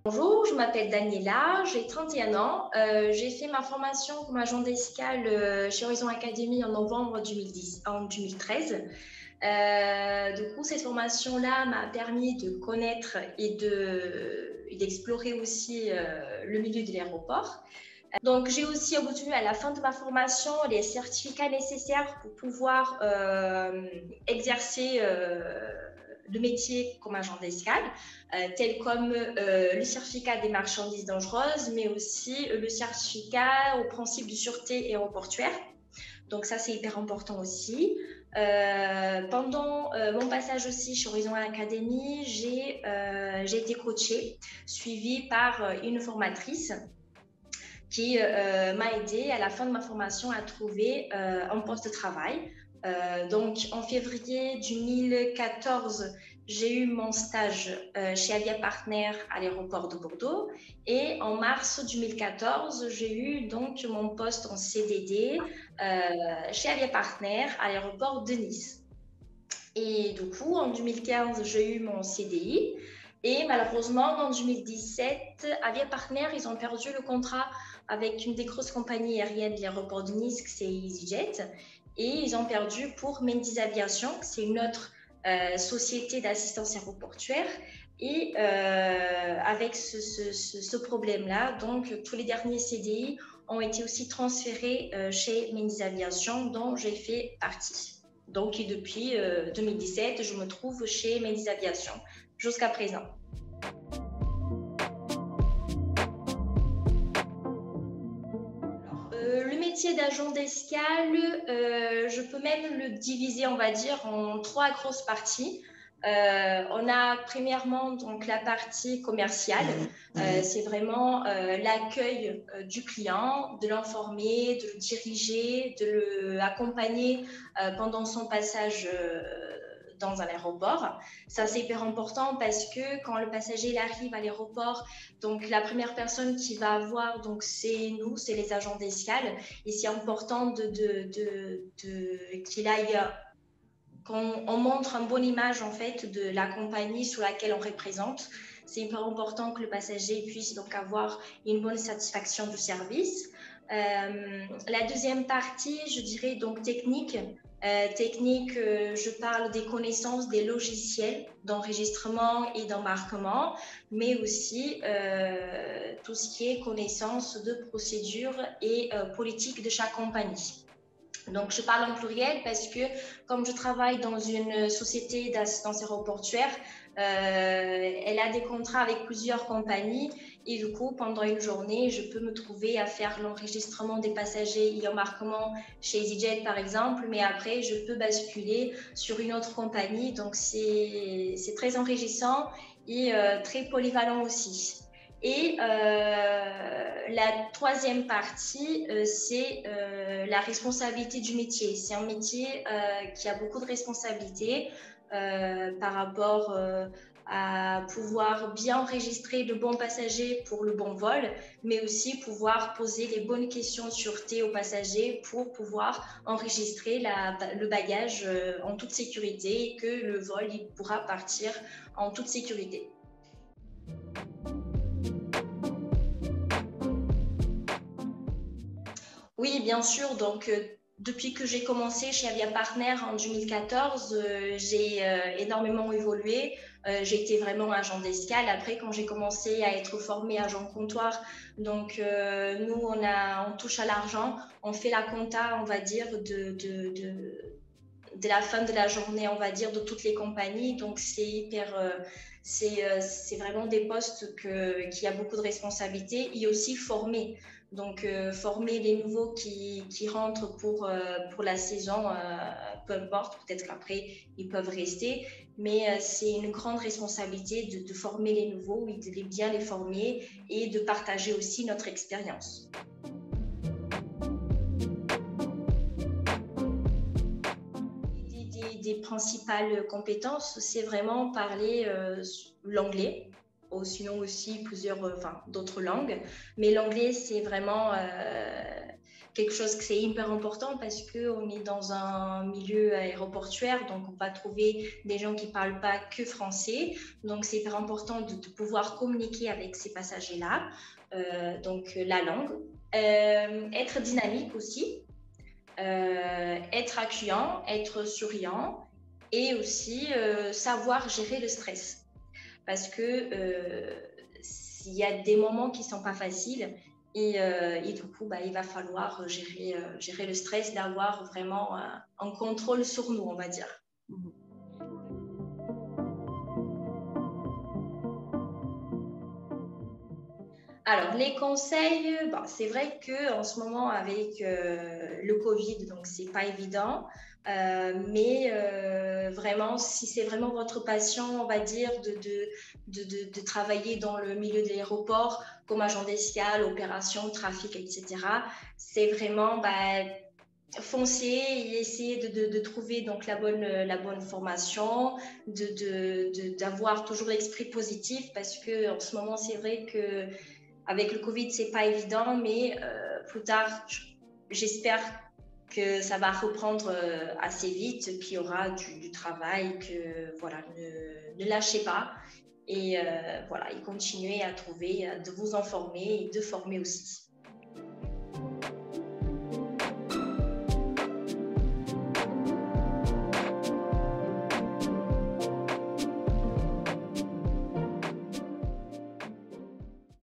Bonjour, je m'appelle Daniela, j'ai 31 ans. J'ai fait ma formation comme agent d'escale chez Horizon Academy en novembre 2013. Du coup, cette formation-là m'a permis de connaître et d'explorer aussi le milieu de l'aéroport. Donc, j'ai aussi obtenu à la fin de ma formation les certificats nécessaires pour pouvoir exercer le métier comme agent d'escale, tel comme le certificat des marchandises dangereuses, mais aussi le certificat au principe de sûreté aéroportuaire. Donc ça, c'est hyper important aussi. Pendant mon passage aussi chez Horizon Academy, j'ai été coachée, suivie par une formatrice qui m'a aidé à la fin de ma formation à trouver un poste de travail. Donc, en février 2014, j'ai eu mon stage chez Avia Partner à l'aéroport de Bordeaux. Et en mars 2014, j'ai eu donc mon poste en CDD chez Avia Partner à l'aéroport de Nice. Et du coup, en 2015, j'ai eu mon CDI. Et malheureusement, en 2017, Avia Partner, ils ont perdu le contrat avec une des grosses compagnies aériennes de l'aéroport de Nice, c'est EasyJet. Et ils ont perdu pour Mendy's Aviation, c'est une autre société d'assistance aéroportuaire. Et avec ce problème-là, donc tous les derniers CDI ont été aussi transférés chez Mendy's Aviation, dont j'ai fait partie. Donc, depuis 2017, je me trouve chez Mendy's Aviation jusqu'à présent. Le métier d'agent d'escale, je peux même le diviser, on va dire, en trois grosses parties. On a premièrement donc la partie commerciale, c'est vraiment l'accueil du client, de l'informer, de le diriger, de l'accompagner pendant son passage dans un aéroport. Ça, c'est hyper important parce que quand le passager il arrive à l'aéroport, donc la première personne qui va avoir, donc c'est nous, c'est les agents d'escale, et c'est important qu'il aille qu'on montre une bonne image en fait de la compagnie sur laquelle on représente. C'est hyper important que le passager puisse donc avoir une bonne satisfaction du service. La deuxième partie, je dirais donc technique. Je parle des connaissances des logiciels d'enregistrement et d'embarquement, mais aussi tout ce qui est connaissance de procédures et politique de chaque compagnie. Donc, je parle en pluriel parce que comme je travaille dans une société d'assistance aéroportuaire, elle a des contrats avec plusieurs compagnies et du coup, pendant une journée, je peux me trouver à faire l'enregistrement des passagers et embarquement chez EasyJet, par exemple, mais après, je peux basculer sur une autre compagnie. Donc, c'est très enrichissant et très polyvalent aussi. Et la troisième partie, c'est la responsabilité du métier. C'est un métier qui a beaucoup de responsabilités par rapport à pouvoir bien enregistrer de bons passagers pour le bon vol, mais aussi pouvoir poser les bonnes questions de sûreté aux passagers pour pouvoir enregistrer le bagage en toute sécurité et que le vol il pourra partir en toute sécurité. Oui, bien sûr. Donc, depuis que j'ai commencé chez Avia Partner en 2014, j'ai énormément évolué. J'ai été vraiment agent d'escale. Après, quand j'ai commencé à être formée agent comptoir, donc nous, on touche à l'argent, on fait la compta, on va dire, de la fin de la journée, on va dire, de toutes les compagnies. Donc, c'est vraiment des postes qui a beaucoup de responsabilités et aussi former. Donc, former les nouveaux qui rentrent pour la saison, peu importe, peut-être qu'après, ils peuvent rester. Mais c'est une grande responsabilité de former les nouveaux et de bien les former et de partager aussi notre expérience. Des principales compétences, c'est vraiment parler l'anglais, ou sinon aussi plusieurs, d'autres langues. Mais l'anglais, c'est vraiment quelque chose que c'est hyper important parce qu'on est dans un milieu aéroportuaire, donc on va trouver des gens qui ne parlent pas que français. Donc, c'est hyper important de pouvoir communiquer avec ces passagers-là, donc la langue. Être dynamique aussi, être accueillant, être souriant et aussi savoir gérer le stress. Parce que il y a des moments qui ne sont pas faciles et du coup, il va falloir gérer le stress, d'avoir vraiment un contrôle sur nous, on va dire. Alors, les conseils, c'est vrai qu'en ce moment, avec le Covid, donc c'est pas évident. Mais vraiment, si c'est vraiment votre passion, on va dire, de travailler dans le milieu de l'aéroport, comme agent d'escale, opération, trafic, etc., c'est vraiment foncer et essayer de trouver donc la bonne formation, d'avoir toujours l'esprit positif parce que en ce moment, c'est vrai que avec le Covid, c'est pas évident, mais plus tard, j'espère que ça va reprendre assez vite, qu'il y aura du travail, que voilà, ne lâchez pas et voilà, et continuez à trouver, de vous informer et de former aussi.